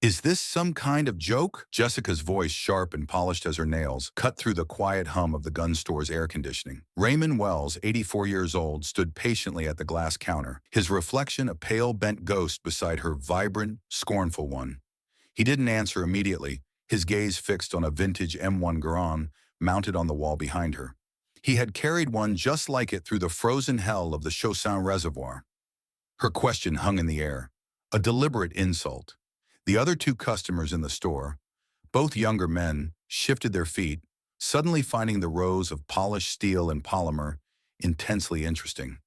Is this some kind of joke? Jessica's voice, sharp and polished as her nails, cut through the quiet hum of the gun store's air conditioning. Raymond Wells, 84 years old, stood patiently at the glass counter, his reflection a pale, bent ghost beside her vibrant, scornful one. He didn't answer immediately, his gaze fixed on a vintage M1 Garand mounted on the wall behind her. He had carried one just like it through the frozen hell of the Chaussin Reservoir. Her question hung in the air, a deliberate insult. The other two customers in the store, both younger men, shifted their feet, suddenly finding the rows of polished steel and polymer intensely interesting.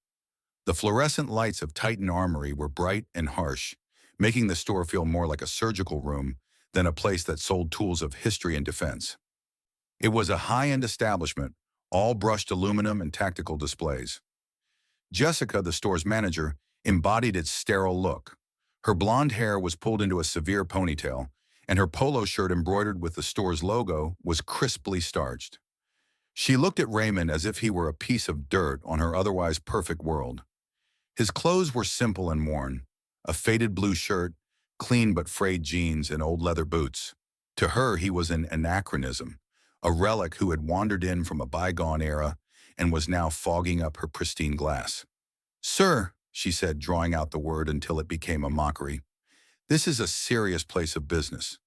The fluorescent lights of Titan Armory were bright and harsh, making the store feel more like a surgical room than a place that sold tools of history and defense. It was a high-end establishment, all brushed aluminum and tactical displays. Jessica, the store's manager, embodied its sterile look. Her blonde hair was pulled into a severe ponytail, and her polo shirt embroidered with the store's logo was crisply starched. She looked at Raymond as if he were a piece of dirt on her otherwise perfect world. His clothes were simple and worn, a faded blue shirt, clean but frayed jeans, and old leather boots. To her, he was an anachronism, a relic who had wandered in from a bygone era and was now fogging up her pristine glass. "Sir," she said, drawing out the word until it became a mockery, "this is a serious place of business.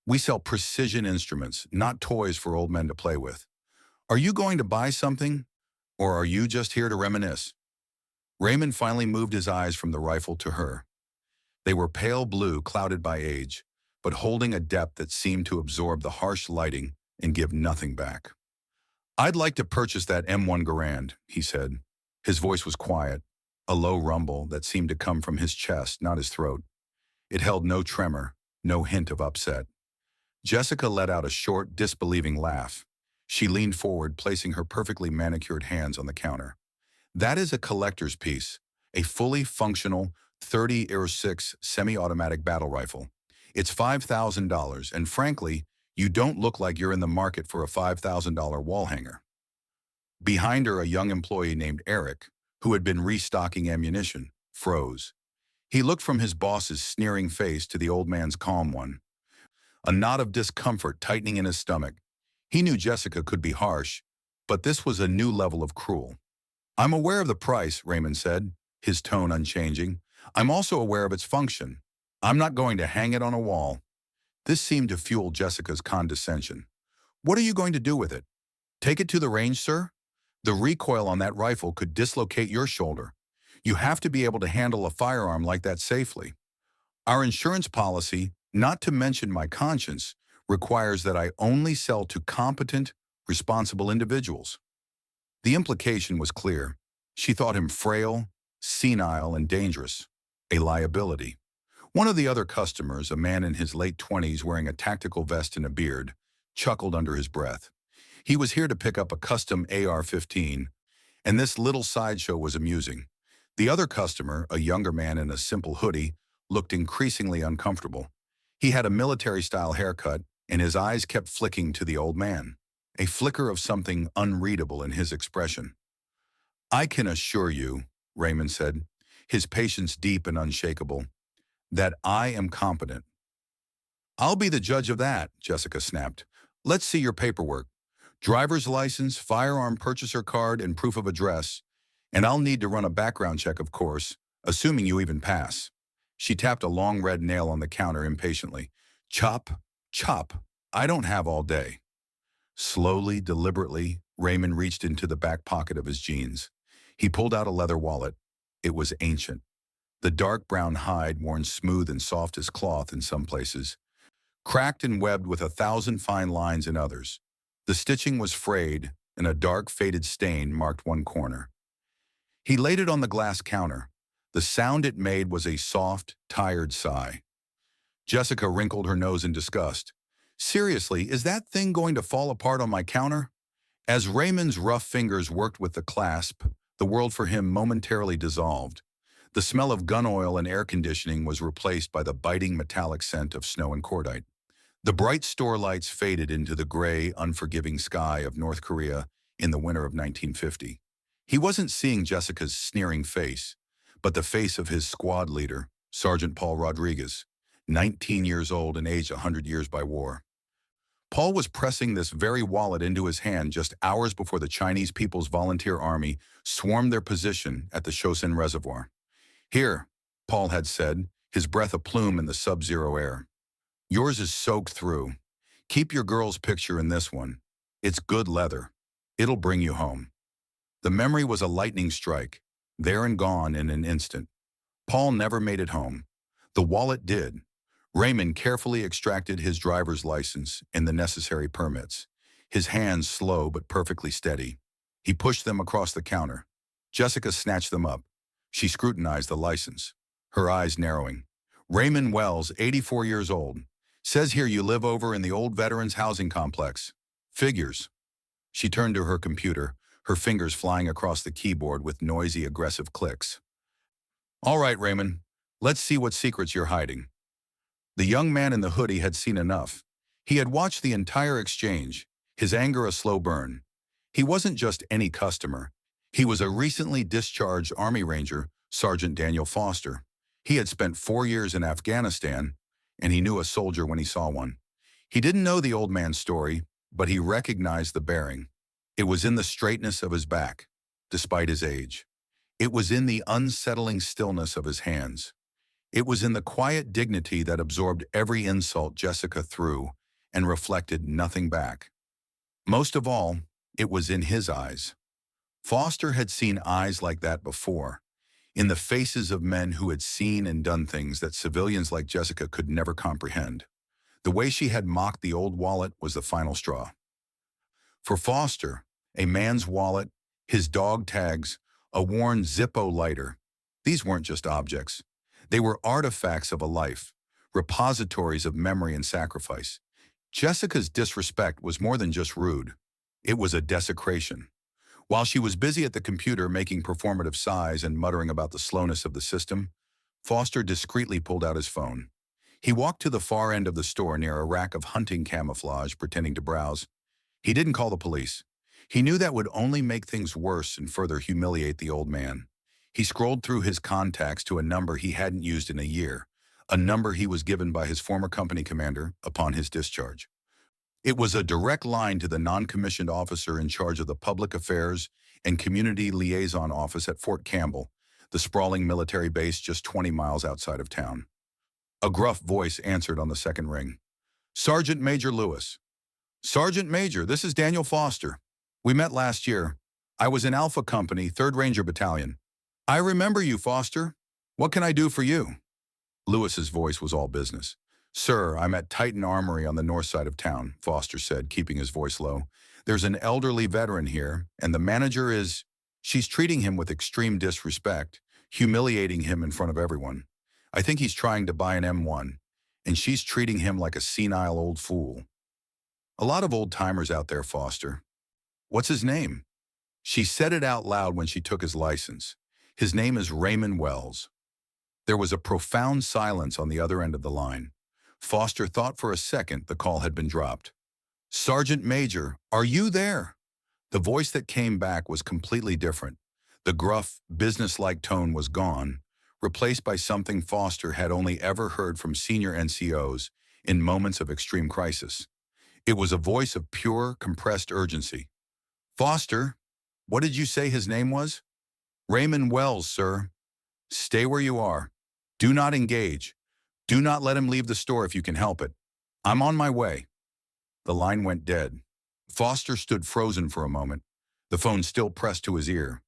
We sell precision instruments, not toys for old men to play with. Are you going to buy something, or are you just here to reminisce?" Raymond finally moved his eyes from the rifle to her. They were pale blue, clouded by age, but holding a depth that seemed to absorb the harsh lighting and give nothing back. "I'd like to purchase that M1 Garand," he said. His voice was quiet, a low rumble that seemed to come from his chest, not his throat. It held no tremor, no hint of upset. Jessica let out a short, disbelieving laugh. She leaned forward, placing her perfectly manicured hands on the counter. "That is a collector's piece, a fully functional 30-06 semi-automatic battle rifle. It's $5,000, and frankly, you don't look like you're in the market for a $5,000 wall hanger." Behind her, a young employee named Eric, who had been restocking ammunition, froze. He looked from his boss's sneering face to the old man's calm one, a knot of discomfort tightening in his stomach. He knew Jessica could be harsh, but this was a new level of cruel. "I'm aware of the price," Raymond said, his tone unchanging. "I'm also aware of its function. I'm not going to hang it on a wall." This seemed to fuel Jessica's condescension. "What are you going to do with it? Take it to the range, sir? The recoil on that rifle could dislocate your shoulder. You have to be able to handle a firearm like that safely. Our insurance policy, not to mention my conscience, requires that I only sell to competent, responsible individuals." The implication was clear. She thought him frail, senile, and dangerous, a liability. One of the other customers, a man in his late 20s wearing a tactical vest and a beard, chuckled under his breath. He was here to pick up a custom AR-15, and this little sideshow was amusing. The other customer, a younger man in a simple hoodie, looked increasingly uncomfortable. He had a military-style haircut, and his eyes kept flicking to the old man, a flicker of something unreadable in his expression. "I can assure you," Raymond said, his patience deep and unshakable, "that I am competent." "I'll be the judge of that," Jessica snapped. "Let's see your paperwork. Driver's license, firearm purchaser card, and proof of address. And I'll need to run a background check, of course, assuming you even pass." She tapped a long red nail on the counter impatiently. "Chop, chop. I don't have all day." Slowly, deliberately, Raymond reached into the back pocket of his jeans. He pulled out a leather wallet. It was ancient. The dark brown hide, worn smooth and soft as cloth in some places, cracked and webbed with 1,000 fine lines in others. The stitching was frayed, and a dark, faded stain marked one corner. He laid it on the glass counter. The sound it made was a soft, tired sigh. Jessica wrinkled her nose in disgust. "Seriously, is that thing going to fall apart on my counter?" As Raymond's rough fingers worked with the clasp, the world for him momentarily dissolved. The smell of gun oil and air conditioning was replaced by the biting metallic scent of snow and cordite. The bright store lights faded into the gray, unforgiving sky of North Korea in the winter of 1950. He wasn't seeing Jessica's sneering face, but the face of his squad leader, Sergeant Paul Rodriguez. 19 years old and aged 100 years by war. Paul was pressing this very wallet into his hand just hours before the Chinese People's Volunteer Army swarmed their position at the Shosin Reservoir. "Here," Paul had said, his breath a plume in the sub-zero air. "Yours is soaked through. Keep your girl's picture in this one. It's good leather. It'll bring you home." The memory was a lightning strike, there and gone in an instant. Paul never made it home. The wallet did. Raymond carefully extracted his driver's license and the necessary permits, his hands slow but perfectly steady. He pushed them across the counter. Jessica snatched them up. She scrutinized the license, her eyes narrowing. "Raymond Wells, 84 years old. Says here you live over in the old Veterans Housing Complex. Figures." She turned to her computer, her fingers flying across the keyboard with noisy, aggressive clicks. "All right, Raymond, let's see what secrets you're hiding." The young man in the hoodie had seen enough. He had watched the entire exchange, his anger a slow burn. He wasn't just any customer. He was a recently discharged Army Ranger, Sergeant Daniel Foster. He had spent 4 years in Afghanistan, and he knew a soldier when he saw one. He didn't know the old man's story, but he recognized the bearing. It was in the straightness of his back, despite his age. It was in the unsettling stillness of his hands. It was in the quiet dignity that absorbed every insult Jessica threw and reflected nothing back. Most of all, it was in his eyes. Foster had seen eyes like that before, in the faces of men who had seen and done things that civilians like Jessica could never comprehend. The way she had mocked the old wallet was the final straw. For Foster, a man's wallet, his dog tags, a worn Zippo lighter, these weren't just objects. They were artifacts of a life, repositories of memory and sacrifice. Jessica's disrespect was more than just rude. It was a desecration. While she was busy at the computer making performative sighs and muttering about the slowness of the system, Foster discreetly pulled out his phone. He walked to the far end of the store near a rack of hunting camouflage, pretending to browse. He didn't call the police. He knew that would only make things worse and further humiliate the old man. He scrolled through his contacts to a number he hadn't used in a year, a number he was given by his former company commander upon his discharge. It was a direct line to the non-commissioned officer in charge of the Public Affairs and Community Liaison Office at Fort Campbell, the sprawling military base just 20 miles outside of town. A gruff voice answered on the second ring. "Sergeant Major Lewis." "Sergeant Major, this is Daniel Foster. We met last year. I was in Alpha Company, 3rd Ranger Battalion." "I remember you, Foster. What can I do for you?" Lewis's voice was all business. "Sir, I'm at Titan Armory on the north side of town," Foster said, keeping his voice low. "There's an elderly veteran here, and the manager is... She's treating him with extreme disrespect, humiliating him in front of everyone. I think he's trying to buy an M1, and she's treating him like a senile old fool." "A lot of old-timers out there, Foster." "What's his name?" She said it out loud when she took his license. "His name is Raymond Wells." There was a profound silence on the other end of the line. Foster thought for a second the call had been dropped. "Sergeant Major, are you there?" The voice that came back was completely different. The gruff, businesslike tone was gone, replaced by something Foster had only ever heard from senior NCOs in moments of extreme crisis. It was a voice of pure, compressed urgency. "Foster, what did you say his name was?" "Raymond Wells, sir." "Stay where you are. Do not engage. Do not let him leave the store if you can help it. I'm on my way." The line went dead. Foster stood frozen for a moment, the phone still pressed to his ear.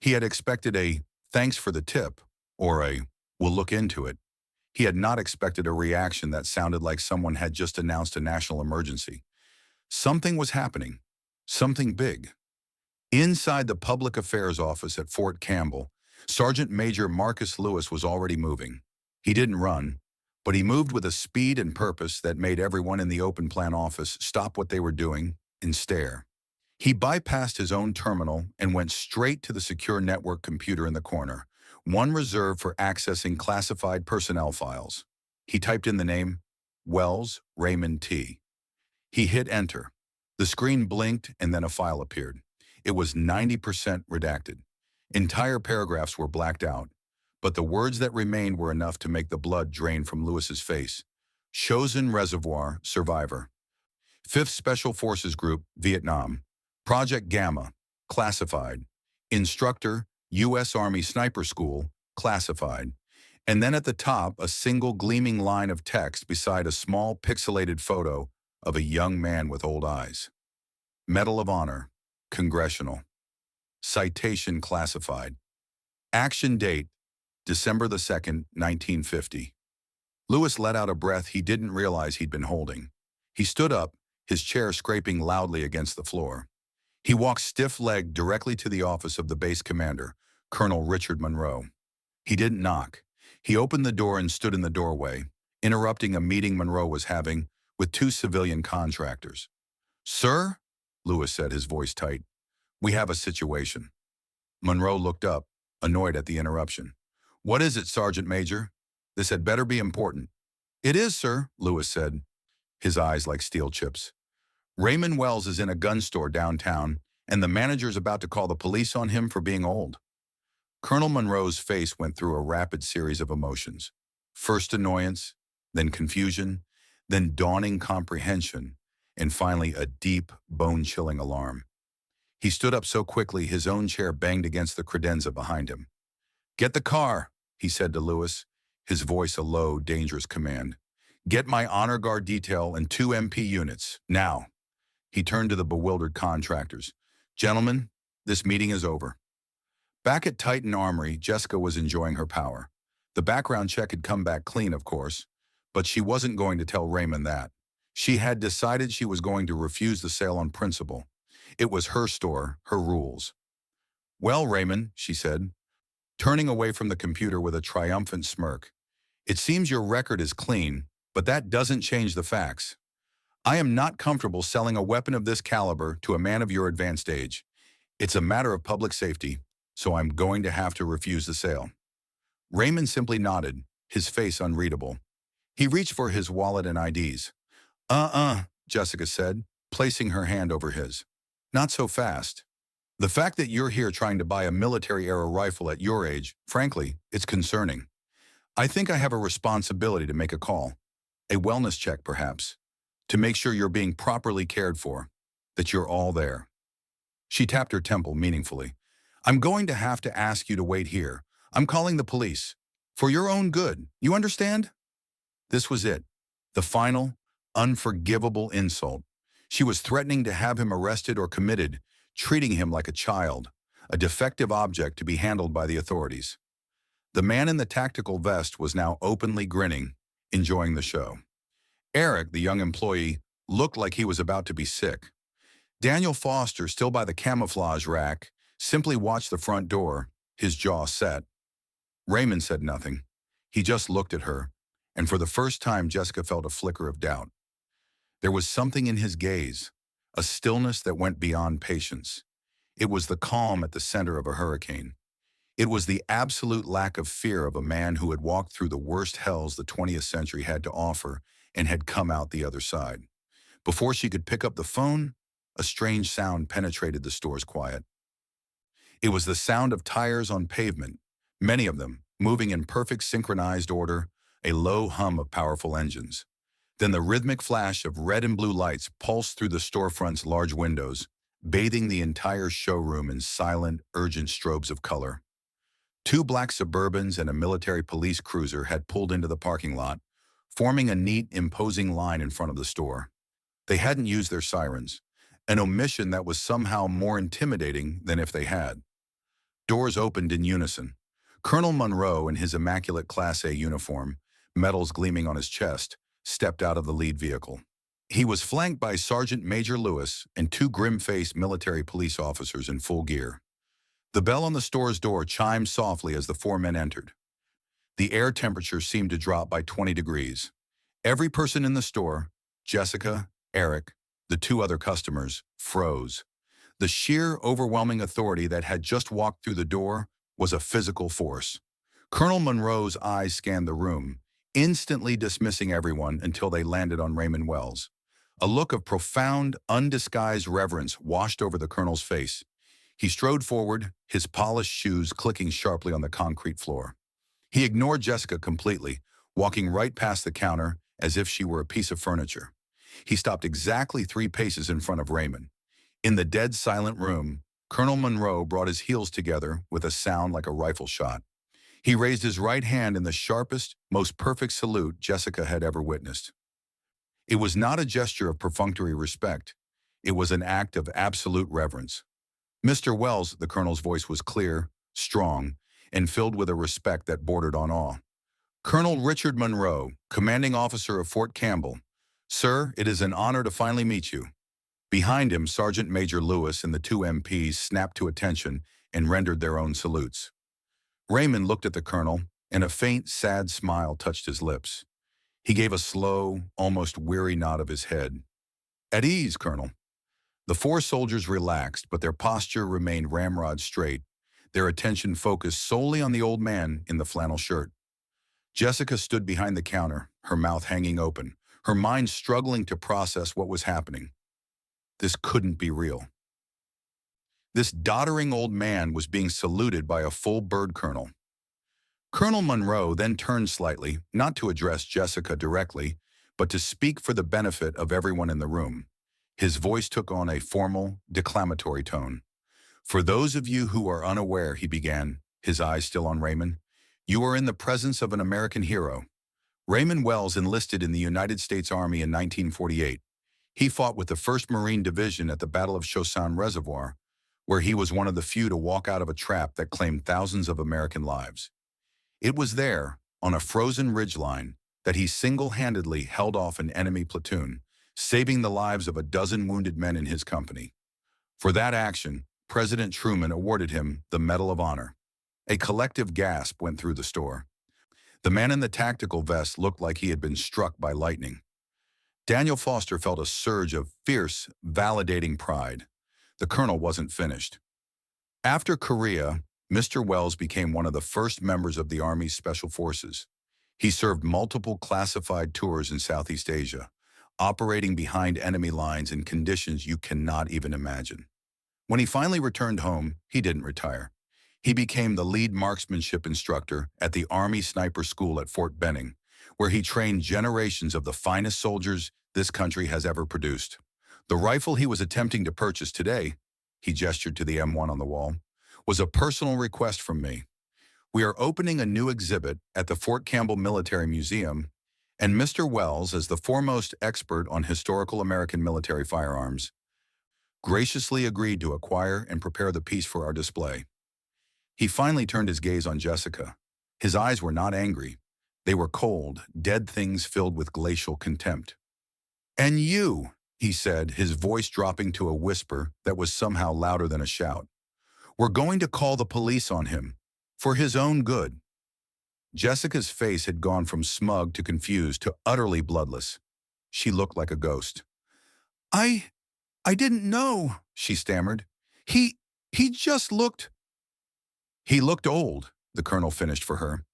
He had expected a "thanks for the tip" or a "we'll look into it." He had not expected a reaction that sounded like someone had just announced a national emergency. Something was happening. Something big. Inside the Public Affairs Office at Fort Campbell, Sergeant Major Marcus Lewis was already moving. He didn't run, but he moved with a speed and purpose that made everyone in the open plan office stop what they were doing and stare. He bypassed his own terminal and went straight to the secure network computer in the corner, one reserved for accessing classified personnel files. He typed in the name, Wells Raymond T. He hit enter. The screen blinked and then a file appeared. It was 90% redacted. Entire paragraphs were blacked out. but the words that remained were enough to make the blood drain from Lewis's face. Chosen Reservoir, Survivor. 5th Special Forces Group, Vietnam. Project Gamma, classified. Instructor, U.S. Army Sniper School, classified. And then at the top, a single gleaming line of text beside a small pixelated photo of a young man with old eyes. Medal of Honor, Congressional. Citation classified. Action date, December the 2nd, 1950. Lewis let out a breath he didn't realize he'd been holding. He stood up, his chair scraping loudly against the floor. He walked stiff-legged directly to the office of the base commander, Colonel Richard Monroe. He didn't knock. He opened the door and stood in the doorway, interrupting a meeting Monroe was having with 2 civilian contractors. "Sir," Lewis said, his voice tight, "we have a situation." Monroe looked up, annoyed at the interruption. "What is it, Sergeant Major? This had better be important." "It is, sir," Lewis said, his eyes like steel chips. "Raymond Wells is in a gun store downtown, and the manager's about to call the police on him for being old." Colonel Monroe's face went through a rapid series of emotions. First annoyance, then confusion, then dawning comprehension, and finally a deep, bone-chilling alarm. He stood up so quickly his own chair banged against the credenza behind him. "Get the car," he said to Lewis, his voice a low, dangerous command. "Get my honor guard detail and 2 MP units, now." He turned to the bewildered contractors. "Gentlemen, this meeting is over." Back at Titan Armory, Jessica was enjoying her power. The background check had come back clean, of course, but she wasn't going to tell Raymond that. She had decided she was going to refuse the sale on principle. It was her store, her rules. "Well, Raymond," she said, turning away from the computer with a triumphant smirk, "it seems your record is clean, but that doesn't change the facts. I am not comfortable selling a weapon of this caliber to a man of your advanced age. It's a matter of public safety, so I'm going to have to refuse the sale." Raymond simply nodded, his face unreadable. He reached for his wallet and IDs. Jessica said, placing her hand over his. "Not so fast. The fact that you're here trying to buy a military-era rifle at your age, frankly, it's concerning. I think I have a responsibility to make a call. A wellness check, perhaps, to make sure you're being properly cared for, that you're all there." She tapped her temple meaningfully. "I'm going to have to ask you to wait here. I'm calling the police. For your own good, you understand?" This was it. The final, unforgivable insult. She was threatening to have him arrested or committed, treating him like a child, a defective object to be handled by the authorities. The man in the tactical vest was now openly grinning, enjoying the show. Eric, the young employee, looked like he was about to be sick. Daniel Foster, still by the camouflage rack, simply watched the front door, his jaw set. Raymond said nothing. He just looked at her, and for the first time Jessica felt a flicker of doubt. There was something in his gaze, a stillness that went beyond patience. It was the calm at the center of a hurricane. It was the absolute lack of fear of a man who had walked through the worst hells the 20th century had to offer and had come out the other side. Before she could pick up the phone, a strange sound penetrated the store's quiet. It was the sound of tires on pavement, many of them moving in perfect synchronized order, a low hum of powerful engines. Then the rhythmic flash of red and blue lights pulsed through the storefront's large windows, bathing the entire showroom in silent, urgent strobes of color. 2 black Suburbans and a military police cruiser had pulled into the parking lot, forming a neat, imposing line in front of the store. They hadn't used their sirens, an omission that was somehow more intimidating than if they had. Doors opened in unison. Colonel Monroe, in his immaculate Class A uniform, medals gleaming on his chest, stepped out of the lead vehicle. He was flanked by Sergeant Major Lewis and 2 grim-faced military police officers in full gear. The bell on the store's door chimed softly as the 4 men entered. The air temperature seemed to drop by 20 degrees. Every person in the store, Jessica, Eric, the 2 other customers, froze. The sheer, overwhelming authority that had just walked through the door was a physical force. Colonel Monroe's eyes scanned the room, instantly dismissing everyone until they landed on Raymond Wells. A look of profound, undisguised reverence washed over the colonel's face. He strode forward, his polished shoes clicking sharply on the concrete floor. He ignored Jessica completely, walking right past the counter as if she were a piece of furniture. He stopped exactly 3 paces in front of Raymond. In the dead silent room, Colonel Monroe brought his heels together with a sound like a rifle shot. He raised his right hand in the sharpest, most perfect salute Jessica had ever witnessed. It was not a gesture of perfunctory respect. It was an act of absolute reverence. Mr. Wells, the colonel's voice was clear, strong, and filled with a respect that bordered on awe. Colonel Richard Monroe, commanding officer of Fort Campbell. Sir, it is an honor to finally meet you. Behind him, Sergeant Major Lewis and the 2 MPs snapped to attention and rendered their own salutes. Raymond looked at the colonel, and a faint, sad smile touched his lips. He gave a slow, almost weary nod of his head. At ease, Colonel. The 4 soldiers relaxed, but their posture remained ramrod straight, their attention focused solely on the old man in the flannel shirt. Jessica stood behind the counter, her mouth hanging open, her mind struggling to process what was happening. This couldn't be real. This doddering old man was being saluted by a full bird colonel. Colonel Monroe then turned slightly, not to address Jessica directly, but to speak for the benefit of everyone in the room. His voice took on a formal, declamatory tone. For those of you who are unaware, he began, his eyes still on Raymond, you are in the presence of an American hero. Raymond Wells enlisted in the United States Army in 1948. He fought with the 1st Marine Division at the Battle of Chosin Reservoir, where he was one of the few to walk out of a trap that claimed thousands of American lives. It was there, on a frozen ridgeline, that he single-handedly held off an enemy platoon, saving the lives of a dozen wounded men in his company. For that action, President Truman awarded him the Medal of Honor. A collective gasp went through the store. The man in the tactical vest looked like he had been struck by lightning. Daniel Foster felt a surge of fierce, validating pride. The colonel wasn't finished. After Korea, Mr. Wells became one of the first members of the Army's Special Forces. He served multiple classified tours in Southeast Asia, operating behind enemy lines in conditions you cannot even imagine. When he finally returned home, he didn't retire. He became the lead marksmanship instructor at the Army Sniper School at Fort Benning, where he trained generations of the finest soldiers this country has ever produced. The rifle he was attempting to purchase today, he gestured to the M1 on the wall, was a personal request from me. We are opening a new exhibit at the Fort Campbell Military Museum, and Mr. Wells, as the foremost expert on historical American military firearms, graciously agreed to acquire and prepare the piece for our display. He finally turned his gaze on Jessica. His eyes were not angry. They were cold, dead things filled with glacial contempt. And you, he said, his voice dropping to a whisper that was somehow louder than a shout. We're going to call the police on him, for his own good. Jessica's face had gone from smug to confused to utterly bloodless. She looked like a ghost. I didn't know, she stammered. He just looked... He looked old, the colonel finished for her.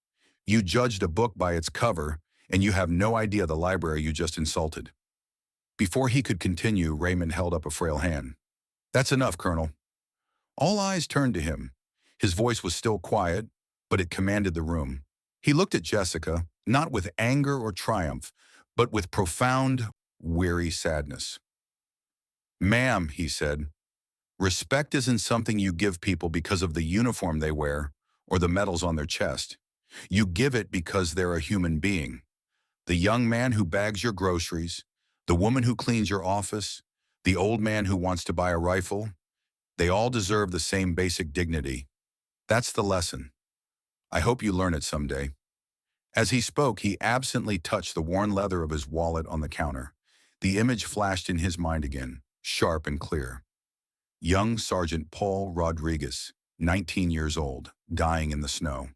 You judged a book by its cover, and you have no idea the library you just insulted. Before he could continue, Raymond held up a frail hand. That's enough, Colonel. All eyes turned to him. His voice was still quiet, but it commanded the room. He looked at Jessica, not with anger or triumph, but with profound, weary sadness. Ma'am, he said, respect isn't something you give people because of the uniform they wear or the medals on their chest. You give it because they're a human being. The young man who bags your groceries, the woman who cleans your office, the old man who wants to buy a rifle, they all deserve the same basic dignity. That's the lesson. I hope you learn it someday. As he spoke, he absently touched the worn leather of his wallet on the counter. The image flashed in his mind again, sharp and clear. Young Sergeant Paul Rodriguez, 19 years old, dying in the snow.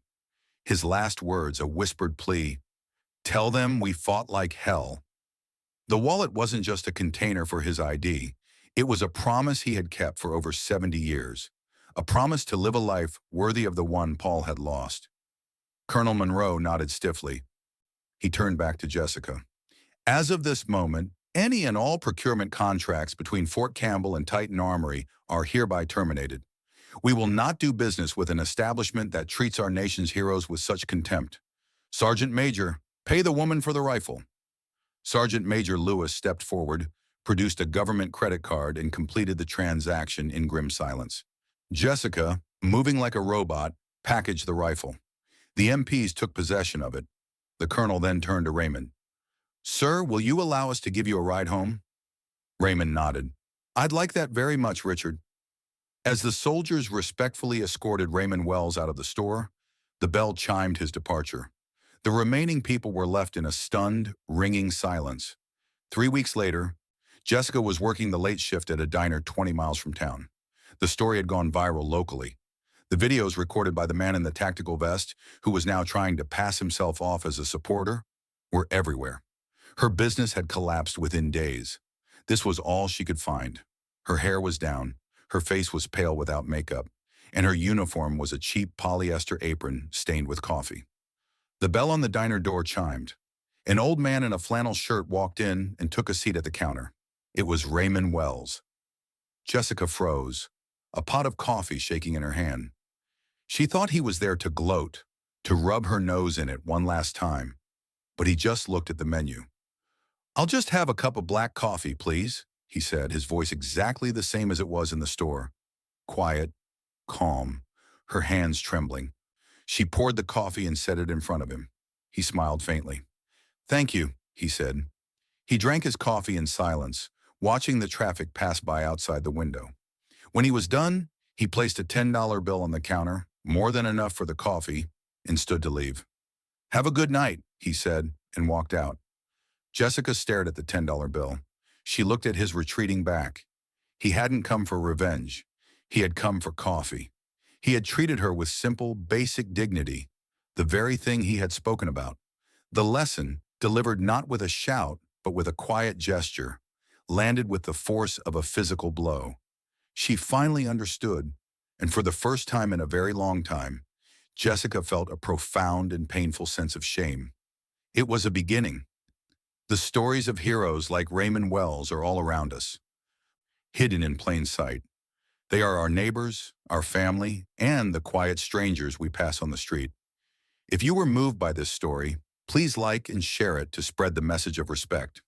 His last words, a whispered plea, "Tell them we fought like hell." The wallet wasn't just a container for his ID. It was a promise he had kept for over 70 years. A promise to live a life worthy of the one Paul had lost. Colonel Monroe nodded stiffly. He turned back to Jessica. As of this moment, any and all procurement contracts between Fort Campbell and Titan Armory are hereby terminated. We will not do business with an establishment that treats our nation's heroes with such contempt. Sergeant Major, pay the woman for the rifle. Sergeant Major Lewis stepped forward, produced a government credit card, and completed the transaction in grim silence. Jessica, moving like a robot, packaged the rifle. The MPs took possession of it. The colonel then turned to Raymond. Sir, will you allow us to give you a ride home? Raymond nodded. I'd like that very much, Richard. As the soldiers respectfully escorted Raymond Wells out of the store, the bell chimed his departure. The remaining people were left in a stunned, ringing silence. 3 weeks later, Jessica was working the late shift at a diner 20 miles from town. The story had gone viral locally. The videos recorded by the man in the tactical vest, who was now trying to pass himself off as a supporter, were everywhere. Her business had collapsed within days. This was all she could find. Her hair was down, her face was pale without makeup, and her uniform was a cheap polyester apron stained with coffee. The bell on the diner door chimed. An old man in a flannel shirt walked in and took a seat at the counter. It was Raymond Wells. Jessica froze, a pot of coffee shaking in her hand. She thought he was there to gloat, to rub her nose in it one last time, but he just looked at the menu. I'll just have a cup of black coffee, please, he said, his voice exactly the same as it was in the store. Quiet, calm, her hands trembling. She poured the coffee and set it in front of him. He smiled faintly. Thank you, he said. He drank his coffee in silence, watching the traffic pass by outside the window. When he was done, he placed a $10 bill on the counter, more than enough for the coffee, and stood to leave. Have a good night, he said, and walked out. Jessica stared at the $10 bill. She looked at his retreating back. He hadn't come for revenge. He had come for coffee. He had treated her with simple, basic dignity, the very thing he had spoken about. The lesson, delivered not with a shout, but with a quiet gesture, landed with the force of a physical blow. She finally understood, and for the first time in a very long time, Jessica felt a profound and painful sense of shame. It was a beginning. The stories of heroes like Raymond Wells are all around us, hidden in plain sight. They are our neighbors, our family, and the quiet strangers we pass on the street. If you were moved by this story, please like and share it to spread the message of respect.